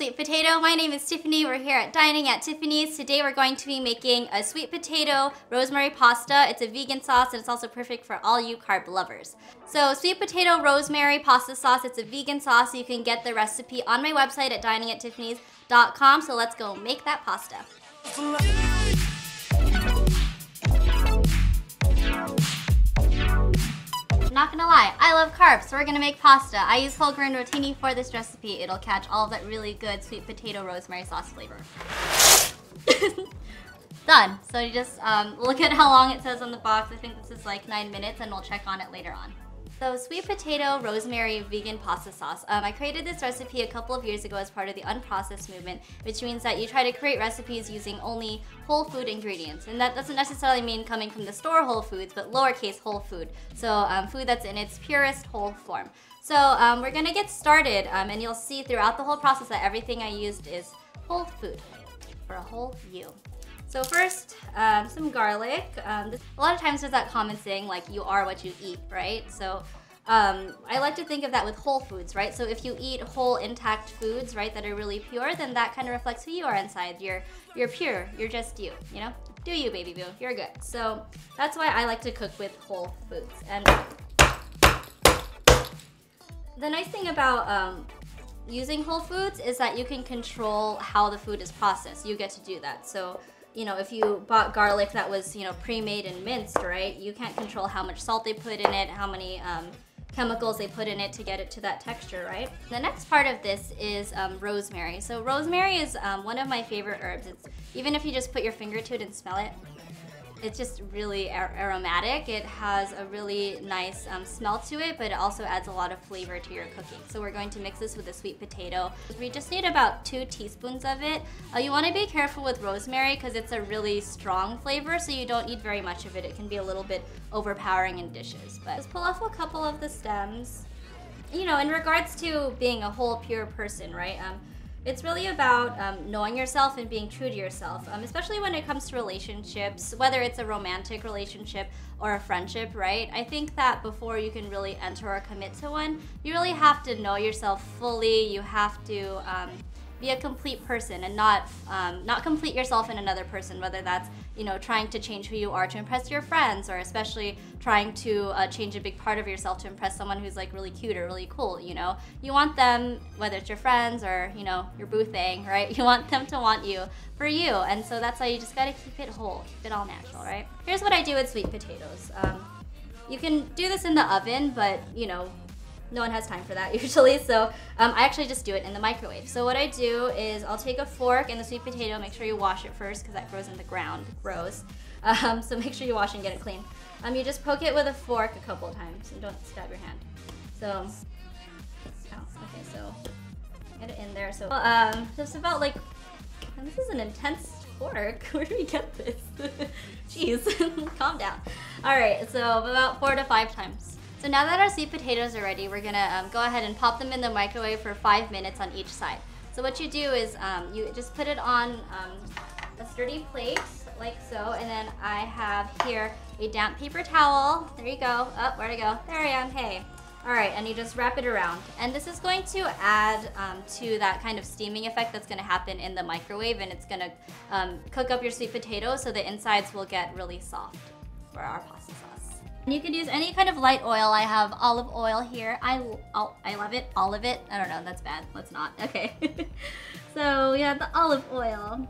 sweet potato. My name is Tiffany. We're here at Dining at Tiffany's. Today we're going to be making a sweet potato rosemary pasta. It's a vegan sauce and it's also perfect for all you carb lovers. So sweet potato rosemary pasta sauce, it's a vegan sauce. You can get the recipe on my website at diningattiffany's.com. So let's go make that pasta. Not gonna lie, I love carbs, so we're gonna make pasta. I use whole grain rotini for this recipe. It'll catch all of that really good sweet potato rosemary sauce flavor. Done. So you just look at how long it says on the box. I think this is like 9 minutes and we'll check on it later on. So sweet potato rosemary vegan pasta sauce. I created this recipe a couple of years ago as part of the unprocessed movement, which means that you try to create recipes using only whole food ingredients. And that doesn't necessarily mean coming from the store whole foods, but lowercase whole food. So food that's in its purest whole form. So we're gonna get started and you'll see throughout the whole process that everything I used is whole food for a whole you. So first, some garlic. A lot of times there's that common saying like you are what you eat, right? So I like to think of that with whole foods, right? So if you eat whole intact foods, right, that are really pure, then that kind of reflects who you are inside. You're pure, you're just you know? Do you, baby boo, you're good. So that's why I like to cook with whole foods. And the nice thing about using whole foods is that you can control how the food is processed. You get to do that. So you know, if you bought garlic that was, you know, pre-made and minced, right, you can't control how much salt they put in it, how many chemicals they put in it to get it to that texture, right? The next part of this is rosemary. So rosemary is one of my favorite herbs. It's, even if you just put your finger to it and smell it, it's just really aromatic. It has a really nice smell to it, but it also adds a lot of flavor to your cooking. So we're going to mix this with the sweet potato. We just need about 2 teaspoons of it. You want to be careful with rosemary because it's a really strong flavor, so you don't need very much of it. It can be a little bit overpowering in dishes. But just pull off a couple of the stems. You know, in regards to being a whole, pure person, right? It's really about knowing yourself and being true to yourself, especially when it comes to relationships, whether it's a romantic relationship or a friendship, right? I think that before you can really enter or commit to one, you really have to know yourself fully. You have to be a complete person and not complete yourself in another person, whether that's, you know, trying to change who you are to impress your friends, or especially trying to change a big part of yourself to impress someone who's like really cute or really cool, you know? You want them, whether it's your friends or, you know, your boothang, right? You want them to want you for you, and so that's why you just gotta keep it whole, keep it all natural, right? Here's what I do with sweet potatoes. You can do this in the oven, but, you know, no one has time for that usually, so I actually just do it in the microwave. So what I do is I'll take a fork and the sweet potato, make sure you wash it first because that grows in the ground, gross. So make sure you wash and get it clean. You just poke it with a fork a couple of times and don't stab your hand. So, okay, so get it in there. So just about like, this is an intense fork. Where do we get this? Jeez, calm down. All right, so about 4 to 5 times. So now that our sweet potatoes are ready, we're gonna go ahead and pop them in the microwave for 5 minutes on each side. So what you do is you just put it on a sturdy plate, like so, and then I have here a damp paper towel. There you go. Oh, where'd it go? There I am, hey. All right, and you just wrap it around. And this is going to add to that kind of steaming effect that's gonna happen in the microwave, and it's gonna cook up your sweet potatoes so the insides will get really soft for our pasta sauce. You can use any kind of light oil. I have olive oil here. I love it, olive it. I don't know, that's bad, let's not, okay. So we have the olive oil.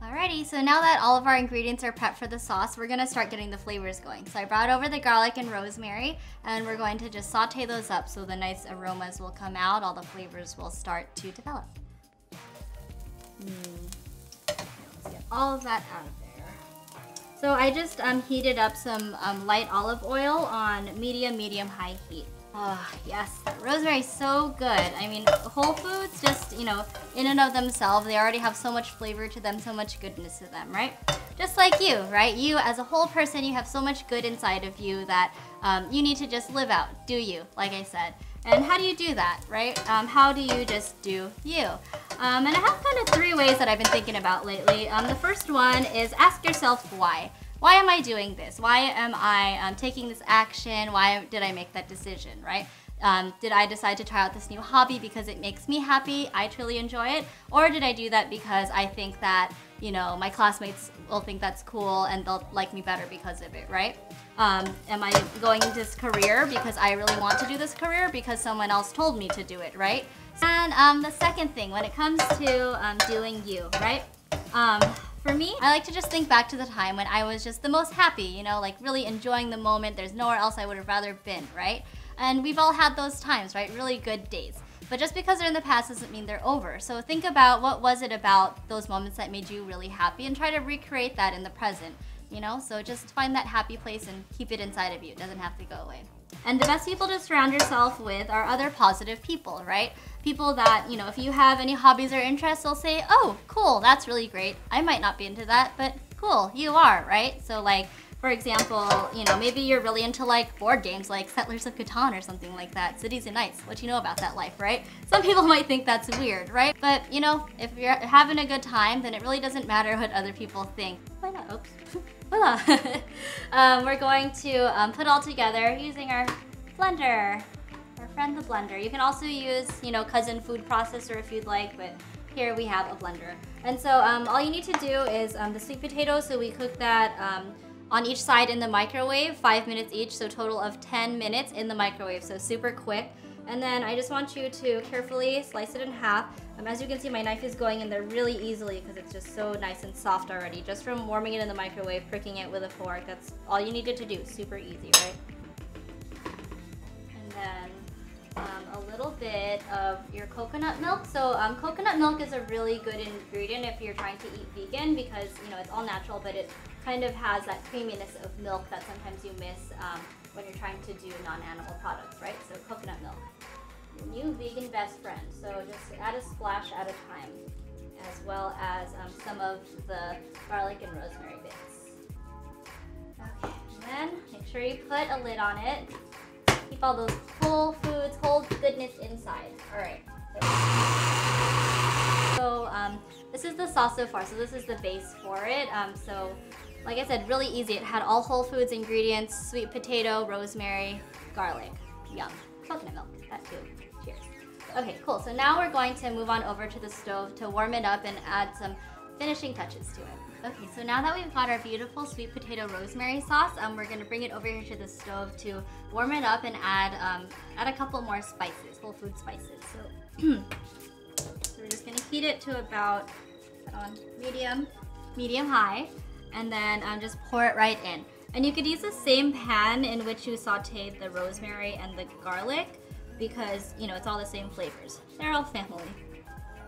Alrighty, so now that all of our ingredients are prepped for the sauce, we're gonna start getting the flavors going. So I brought over the garlic and rosemary, and we're going to just saute those up so the nice aromas will come out, all the flavors will start to develop. Let's get all of that out of there. So I just heated up some light olive oil on medium-high heat. Oh, yes, rosemary is so good. I mean, whole foods just, you know, in and of themselves, they already have so much flavor to them, so much goodness to them, right? Just like you, right? You, as a whole person, you have so much good inside of you that you need to just live out, do you, like I said. And how do you do that, right? How do you just do you? And I have kind of 3 ways that I've been thinking about lately. The first one is ask yourself why. Why am I doing this? Why am I taking this action? Why did I make that decision, right? Did I decide to try out this new hobby because it makes me happy, I truly enjoy it, or did I do that because I think that, you know, my classmates will think that's cool and they'll like me better because of it, right? Am I going into this career because I really want to do this career because someone else told me to do it, right? And the second thing, when it comes to doing you, right? For me, I like to just think back to the time when I was just the most happy, you know, like really enjoying the moment. There's nowhere else I would have rather been, right? And we've all had those times, right? Really good days. But just because they're in the past doesn't mean they're over. So think about what was it about those moments that made you really happy and try to recreate that in the present, you know? So just find that happy place and keep it inside of you. It doesn't have to go away. And the best people to surround yourself with are other positive people, right? People that, you know, if you have any hobbies or interests, they'll say, oh, cool, that's really great. I might not be into that, but cool, you are, right? So like, for example, you know, maybe you're really into like board games like Settlers of Catan or something like that, Cities and Knights. What do you know about that life, right? Some people might think that's weird, right? But, you know, if you're having a good time, then it really doesn't matter what other people think. Why not? Oops. Voila. We're going to put all together using our blender, our friend the blender. You can also use, you know, cousin food processor if you'd like, but here we have a blender. And so all you need to do is the sweet potatoes, so we cook that on each side in the microwave, 5 minutes each, so total of 10 minutes in the microwave, so super quick. And then I just want you to carefully slice it in half. As you can see, my knife is going in there really easily because it's just so nice and soft already. Just from warming it in the microwave, pricking it with a fork, that's all you needed to do. Super easy, right? And then a little bit of your coconut milk. So coconut milk is a really good ingredient if you're trying to eat vegan because, you know, it's all natural, but it kind of has that creaminess of milk that sometimes you miss when you're trying to do non-animal products, right? So coconut milk, your new vegan best friend. So just add a splash at a time, as well as some of the garlic and rosemary bits. Okay, and then make sure you put a lid on it. Keep all those whole foods, whole goodness inside. All right. So this is the sauce so far. So this is the base for it. So like I said, really easy. It had all whole foods ingredients, sweet potato, rosemary, garlic. Yum. Coconut milk, that too. Cheers. Okay, cool. So now we're going to move on over to the stove to warm it up and add some finishing touches to it. Okay, so now that we've got our beautiful sweet potato rosemary sauce, we're gonna bring it over here to the stove to warm it up and add a couple more spices, whole food spices. So, so we're just gonna heat it to about medium high, and then just pour it right in. And you could use the same pan in which you sauteed the rosemary and the garlic because, you know, it's all the same flavors. They're all family.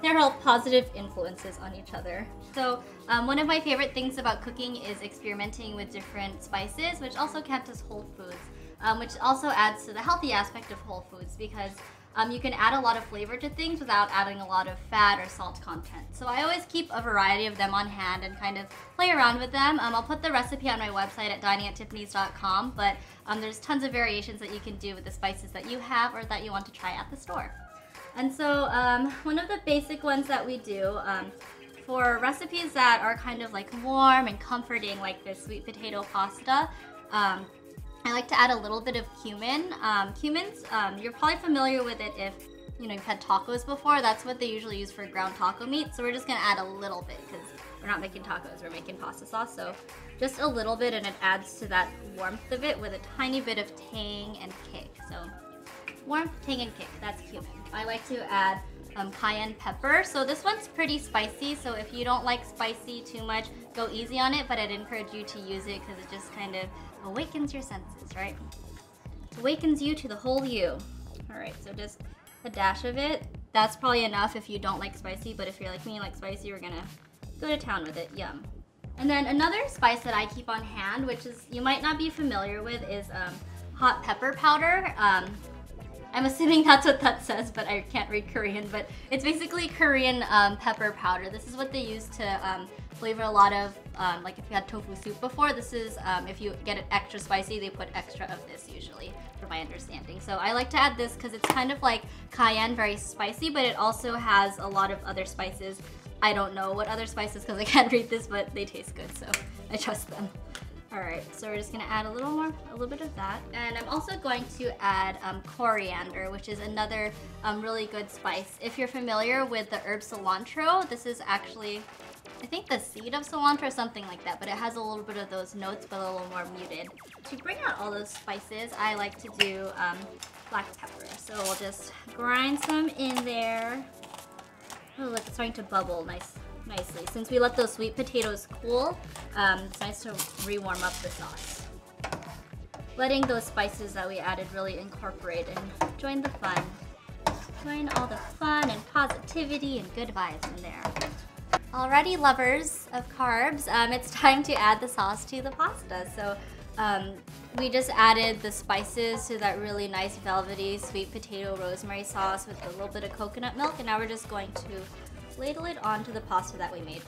They're all positive influences on each other. So one of my favorite things about cooking is experimenting with different spices, which also count as whole foods, which also adds to the healthy aspect of whole foods because you can add a lot of flavor to things without adding a lot of fat or salt content. So I always keep a variety of them on hand and kind of play around with them. I'll put the recipe on my website at diningattiffany's.com, but there's tons of variations that you can do with the spices that you have or that you want to try at the store. And so one of the basic ones that we do for recipes that are kind of like warm and comforting, like this sweet potato pasta, I like to add a little bit of cumin. Cumin's, you're probably familiar with it if you've had tacos before. That's what they usually use for ground taco meat. So we're just gonna add a little bit because we're not making tacos, we're making pasta sauce. So just a little bit, and it adds to that warmth of it with a tiny bit of tang and kick. So warmth, tang, and kick, that's cumin. I like to add cayenne pepper. So this one's pretty spicy, so if you don't like spicy too much, go easy on it, but I'd encourage you to use it because it just kind of awakens your senses, right? It awakens you to the whole you. All right, so just a dash of it. That's probably enough if you don't like spicy, but if you're like me and like spicy, we're gonna go to town with it. Yum. And then another spice that I keep on hand, which is you might not be familiar with, is hot pepper powder. I'm assuming that's what that says, but I can't read Korean, but it's basically Korean pepper powder. This is what they use to flavor a lot of, like if you had tofu soup before, this is, if you get it extra spicy, they put extra of this usually, from my understanding. So I like to add this because it's kind of like cayenne, very spicy, but it also has a lot of other spices. I don't know what other spices because I can't read this, but they taste good, so I trust them. All right, so we're just gonna add a little bit of that. And I'm also going to add coriander, which is another really good spice. If you're familiar with the herb cilantro, this is actually, I think the seed of cilantro or something like that, but it has a little bit of those notes, but a little more muted. To bring out all those spices, I like to do black pepper. So we'll just grind some in there. Oh, look, it's starting to bubble nicely. Since we let those sweet potatoes cool, it's nice to re-warm up the sauce. Letting those spices that we added really incorporate and join the fun. Join all the fun and positivity and good vibes in there. Alrighty, lovers of carbs, it's time to add the sauce to the pasta. So we just added the spices to that really nice velvety sweet potato rosemary sauce with a little bit of coconut milk, and now we're just going to ladle it onto the pasta that we made.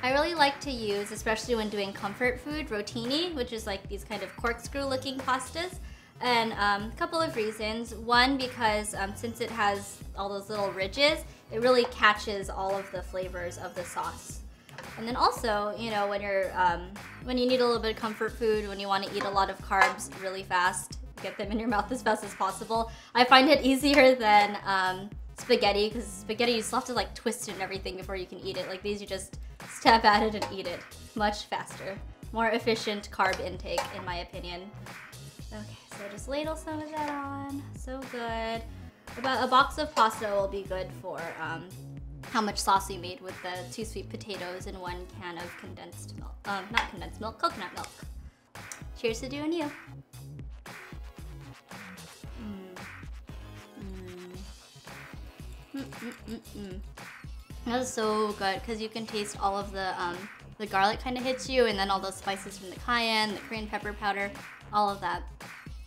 I really like to use, especially when doing comfort food, rotini, which is like these kind of corkscrew looking pastas. And a couple of reasons. One, because since it has all those little ridges, it really catches all of the flavors of the sauce. And then also, you know, when you need a little bit of comfort food, when you want to eat a lot of carbs really fast, get them in your mouth as fast as possible, I find it easier than spaghetti, because spaghetti you still have to like twist it and everything before you can eat it. Like these, you just step at it and eat it much faster. More efficient carb intake, in my opinion. Okay, so just ladle some of that on. So good. About a box of pasta will be good for how much sauce you made with the 2 sweet potatoes and 1 can of condensed milk. Not condensed milk, coconut milk. Cheers to doing you. That is so good because you can taste all of the garlic kind of hits you, and then all those spices from the cayenne, the Korean pepper powder, all of that.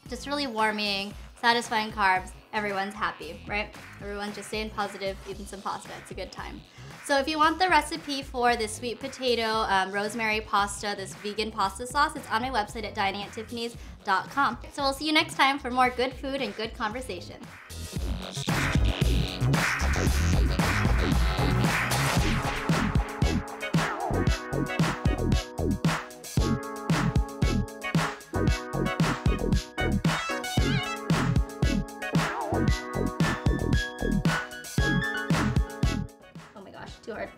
Just really warming, satisfying carbs. Everyone's happy, right? Everyone's just staying positive, eating some pasta. It's a good time. So if you want the recipe for this sweet potato rosemary pasta, this vegan pasta sauce, it's on my website at diningattiffany's.com. So we'll see you next time for more good food and good conversation. Too hard.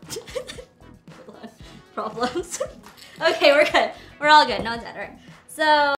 Hold on. Problems. Okay, we're good. We're all good. No one's dead. All right. So